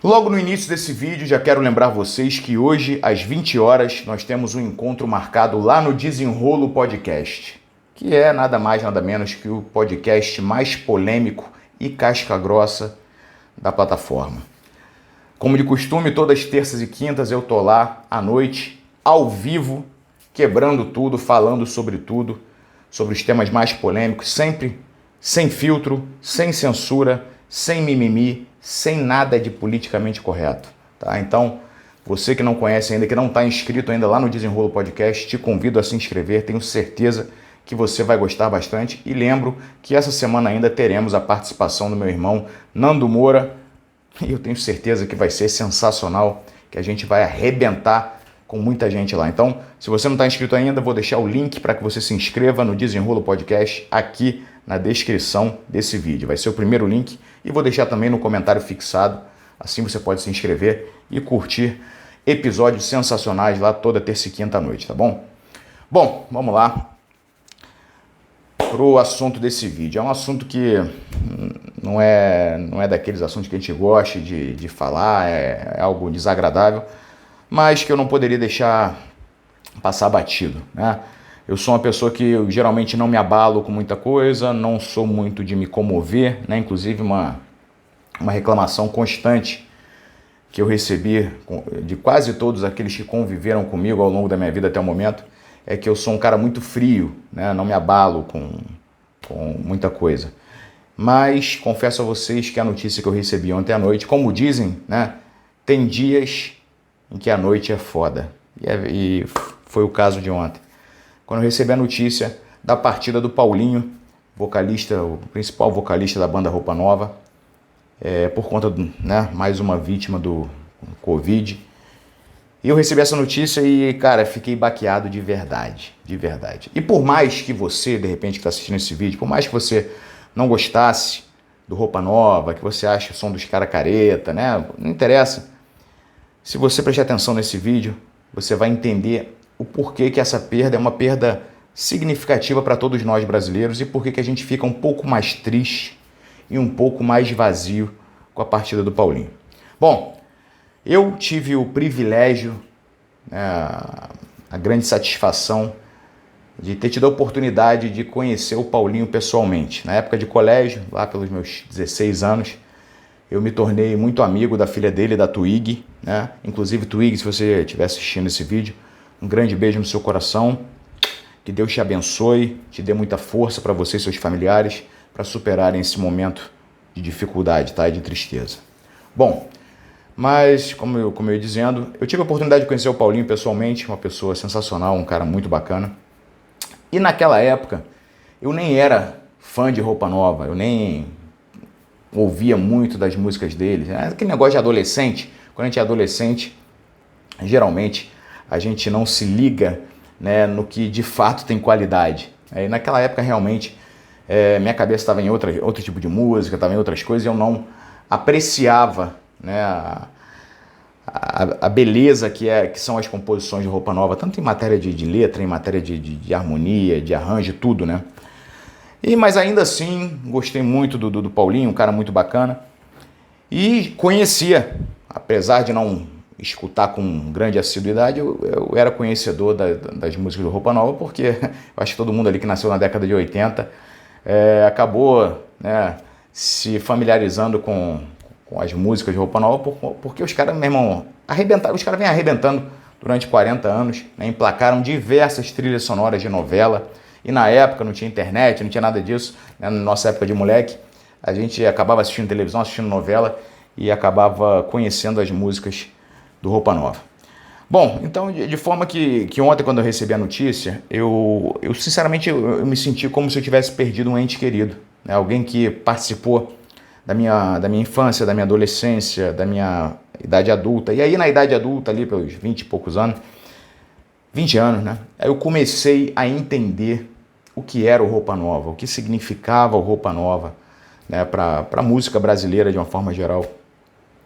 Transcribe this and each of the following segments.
Logo no início desse vídeo, já quero lembrar vocês que hoje, às 20 horas, nós temos um encontro marcado lá no Desenrolo Podcast, que é nada mais, nada menos que o podcast mais polêmico e casca-grossa da plataforma. Como de costume, todas as terças e quintas eu tô lá à noite, ao vivo, quebrando tudo, falando sobre tudo, sobre os temas mais polêmicos, sempre sem filtro, sem censura, sem mimimi, sem nada de politicamente correto, tá? Então, você que não conhece ainda, que não está inscrito ainda lá no Desenrolo Podcast, te convido a se inscrever, tenho certeza que você vai gostar bastante. E lembro que essa semana ainda teremos a participação do meu irmão Nando Moura, e eu tenho certeza que vai ser sensacional, que a gente vai arrebentar com muita gente lá. Então, se você não está inscrito ainda, vou deixar o link para que você se inscreva no Desenrolo Podcast aqui na descrição desse vídeo. Vai ser o primeiro link e vou deixar também no comentário fixado. Assim você pode se inscrever e curtir episódios sensacionais lá toda terça e quinta à noite, tá bom? Bom, vamos lá pro assunto desse vídeo. É um assunto que não é daqueles assuntos que a gente gosta de falar, é algo desagradável, mas que eu não poderia deixar passar batido, né? Eu sou uma pessoa que eu geralmente não me abalo com muita coisa, não sou muito de me comover, né? Inclusive uma reclamação constante que eu recebi de quase todos aqueles que conviveram comigo ao longo da minha vida até o momento, é que eu sou um cara muito frio, né? Não me abalo com muita coisa. Mas confesso a vocês que a notícia que eu recebi ontem à noite, como dizem, né? Tem dias em que a noite é foda. E foi o caso de ontem, quando eu recebi a notícia da partida do Paulinho, vocalista, o principal vocalista da banda Roupa Nova, por conta do, né, mais uma vítima do Covid. E eu recebi essa notícia e, cara, fiquei baqueado de verdade, de verdade. E por mais que você, de repente, que está assistindo esse vídeo, por mais que você não gostasse do Roupa Nova, que você acha o som dos cara careta, né, não interessa. Se você prestar atenção nesse vídeo, você vai entender o porquê que essa perda é uma perda significativa para todos nós brasileiros e porquê que a gente fica um pouco mais triste e um pouco mais vazio com a partida do Paulinho. Bom, eu tive o privilégio, né, a grande satisfação de ter tido a oportunidade de conhecer o Paulinho pessoalmente. Na época de colégio, lá pelos meus 16 anos, eu me tornei muito amigo da filha dele, da Twig, né? Inclusive, Twig, se você estiver assistindo esse vídeo, um grande beijo no seu coração, que Deus te abençoe, te dê muita força para você e seus familiares para superarem esse momento de dificuldade, tá? E de tristeza. Bom, mas como eu ia dizendo, eu tive a oportunidade de conhecer o Paulinho pessoalmente, uma pessoa sensacional, um cara muito bacana. E naquela época, eu nem era fã de Roupa Nova, eu nem ouvia muito das músicas dele. Aquele negócio de adolescente, quando a gente é adolescente, geralmente a gente não se liga, né, no que de fato tem qualidade. E naquela época realmente minha cabeça estava em outro tipo de música, estava em outras coisas, e eu não apreciava, né, a beleza que são as composições de Roupa Nova, tanto em matéria de letra, em matéria de harmonia, de arranjo, tudo, né? Mas ainda assim, gostei muito do Paulinho, um cara muito bacana. E conhecia, apesar de não escutar com grande assiduidade, eu era conhecedor das músicas do Roupa Nova, porque eu acho que todo mundo ali que nasceu na década de 80 acabou, né, se familiarizando com as músicas de Roupa Nova, porque os caras, meu irmão, os caras vêm arrebentando durante 40 anos, né, emplacaram diversas trilhas sonoras de novela. E na época não tinha internet, não tinha nada disso, né? Na nossa época de moleque, a gente acabava assistindo televisão, assistindo novela e acabava conhecendo as músicas do Roupa Nova. Bom, então de forma que ontem, quando eu recebi a notícia, eu sinceramente eu me senti como se eu tivesse perdido um ente querido, né? Alguém que participou da minha infância, da minha adolescência, da minha idade adulta. E aí na idade adulta, ali pelos 20 e poucos anos, 20 anos, né? Aí eu comecei a entender o que era o Roupa Nova, o que significava o Roupa Nova, né, para a música brasileira de uma forma geral.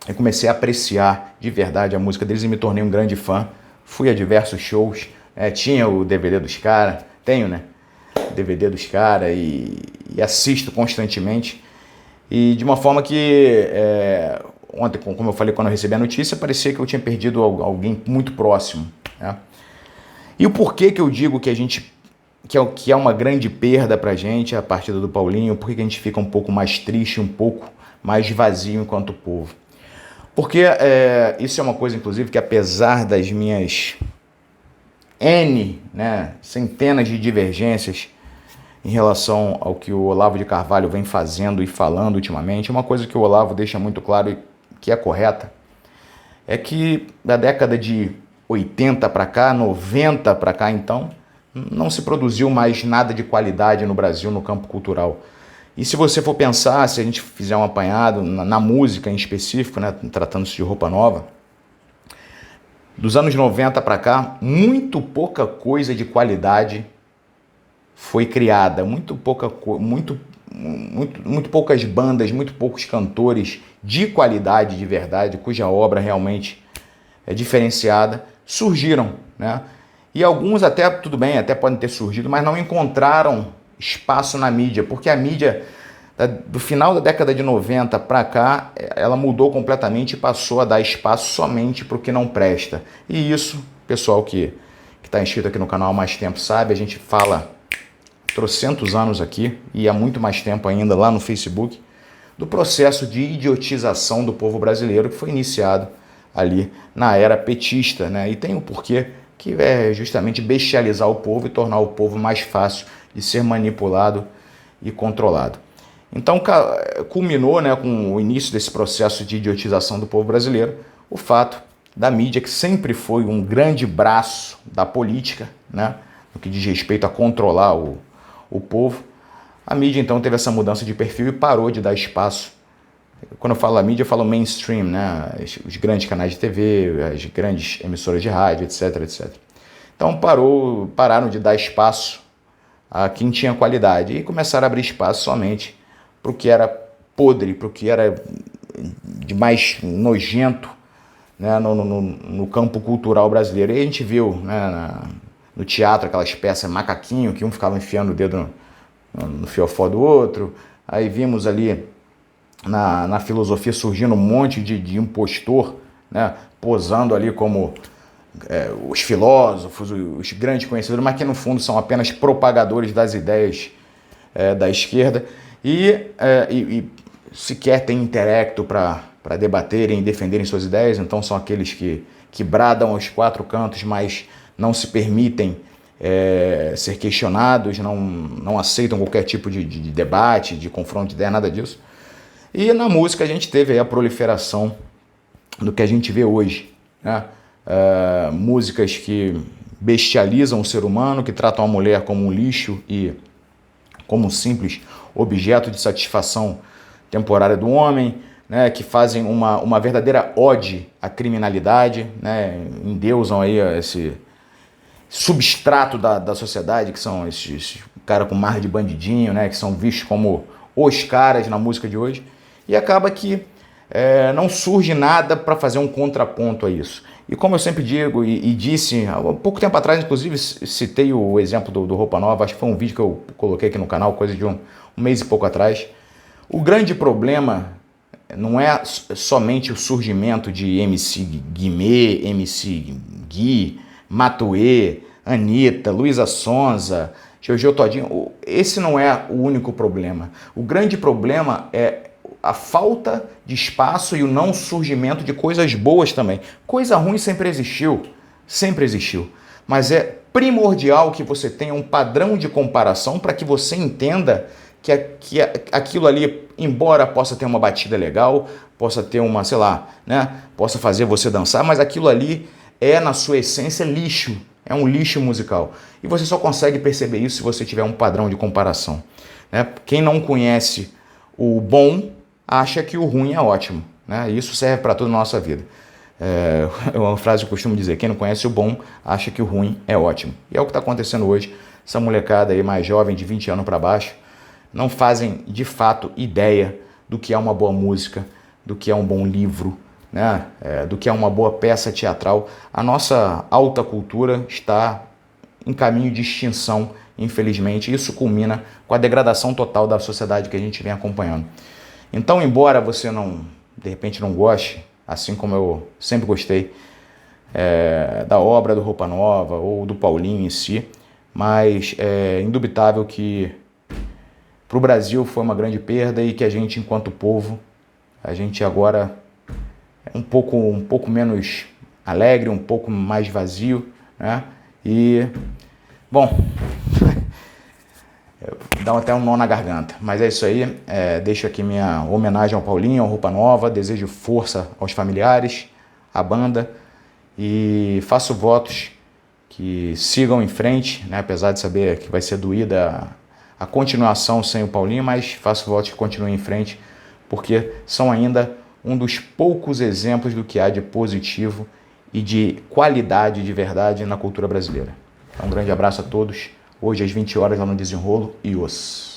Eu comecei a apreciar de verdade a música deles e me tornei um grande fã. Fui a diversos shows, tinha o DVD dos caras, tenho, né? DVD dos caras e assisto constantemente. E de uma forma que ontem, como eu falei, quando eu recebi a notícia, parecia que eu tinha perdido alguém muito próximo, né? E o porquê que eu digo que que é uma grande perda pra gente a partida do Paulinho, por que a gente fica um pouco mais triste, um pouco mais vazio enquanto povo? Porque isso é uma coisa, inclusive, que apesar das minhas centenas de divergências em relação ao que o Olavo de Carvalho vem fazendo e falando ultimamente, uma coisa que o Olavo deixa muito claro e que é correta, é que da década de 80 para cá, 90 para cá então, não se produziu mais nada de qualidade no Brasil no campo cultural. E se você for pensar, se a gente fizer um apanhado na música em específico, né, tratando-se de Roupa Nova, dos anos 90 para cá, muito pouca coisa de qualidade foi criada, muito poucas bandas, muito poucos cantores de qualidade, de verdade, cuja obra realmente é diferenciada, surgiram, né? E alguns até, tudo bem, até podem ter surgido, mas não encontraram espaço na mídia, porque a mídia, do final da década de 90 para cá, ela mudou completamente e passou a dar espaço somente para o que não presta. E isso, pessoal que está inscrito aqui no canal há mais tempo sabe, a gente fala trocentos anos aqui, e há muito mais tempo ainda lá no Facebook, do processo de idiotização do povo brasileiro que foi iniciado ali na era petista, né? E tem um porquê, que é justamente bestializar o povo e tornar o povo mais fácil de ser manipulado e controlado. Então culminou, né, com o início desse processo de idiotização do povo brasileiro, o fato da mídia, que sempre foi um grande braço da política, né, no que diz respeito a controlar o povo. A mídia então teve essa mudança de perfil e parou de dar espaço. Quando eu falo a mídia, eu falo mainstream, né? Os grandes canais de TV, as grandes emissoras de rádio, etc, etc. Então pararam de dar espaço a quem tinha qualidade e começaram a abrir espaço somente para o que era podre, para o que era de mais nojento, né, no campo cultural brasileiro. E a gente viu, né, no teatro aquelas peças macaquinho, que um ficava enfiando o dedo no fiofó do outro. Aí vimos ali na filosofia surgindo um monte de impostor, né, posando ali como os filósofos, os grandes conhecedores, mas que no fundo são apenas propagadores das ideias da esquerda e sequer têm intelecto para debaterem e defenderem suas ideias. Então são aqueles que bradam aos quatro cantos, mas não se permitem ser questionados, não aceitam qualquer tipo de debate, de confronto de ideia, nada disso. E na música a gente teve aí a proliferação do que a gente vê hoje, né? Músicas que bestializam o ser humano, que tratam a mulher como um lixo e como um simples objeto de satisfação temporária do homem, né? Que fazem uma verdadeira ode à criminalidade, né? Endeusam aí esse substrato da sociedade, que são esses caras com mar de bandidinho, né? Que são vistos como os caras na música de hoje. E acaba que não surge nada para fazer um contraponto a isso. E como eu sempre digo e disse, há pouco tempo atrás, inclusive, citei o exemplo do Roupa Nova, acho que foi um vídeo que eu coloquei aqui no canal, coisa de um mês e pouco atrás. O grande problema não é somente o surgimento de MC Guimê, MC Gui, Matuê, Anitta, Luísa Sonza, Jojo Todinho. Esse não é o único problema. O grande problema é a falta de espaço e o não surgimento de coisas boas também. Coisa ruim sempre existiu, mas é primordial que você tenha um padrão de comparação para que você entenda que aquilo ali, embora possa ter uma batida legal, possa ter uma, sei lá, né, possa fazer você dançar, mas aquilo ali é, na sua essência, lixo, é um lixo musical. E você só consegue perceber isso se você tiver um padrão de comparação, né? Quem não conhece o bom acha que o ruim é ótimo, né? Isso serve para toda a nossa vida. É uma frase que eu costumo dizer: quem não conhece o bom acha que o ruim é ótimo. E é o que está acontecendo hoje. Essa molecada aí mais jovem, de 20 anos para baixo, não fazem de fato ideia do que é uma boa música, do que é um bom livro, né? Do que é uma boa peça teatral. A nossa alta cultura está em caminho de extinção, infelizmente. Isso culmina com a degradação total da sociedade que a gente vem acompanhando. Então, embora você não de repente não goste, assim como eu sempre gostei da obra do Roupa Nova ou do Paulinho em si, mas é indubitável que para o Brasil foi uma grande perda e que a gente, enquanto povo, a gente agora é um pouco menos alegre, um pouco mais vazio, né? E, bom, dá até um nó na garganta. Mas é isso aí, deixo aqui minha homenagem ao Paulinho, ao Roupa Nova, desejo força aos familiares, à banda e faço votos que sigam em frente, né? Apesar de saber que vai ser doída a continuação sem o Paulinho, mas faço votos que continuem em frente, porque são ainda um dos poucos exemplos do que há de positivo e de qualidade de verdade na cultura brasileira. Então, um grande abraço a todos. Hoje às 20 horas lá no Desenrolo e os...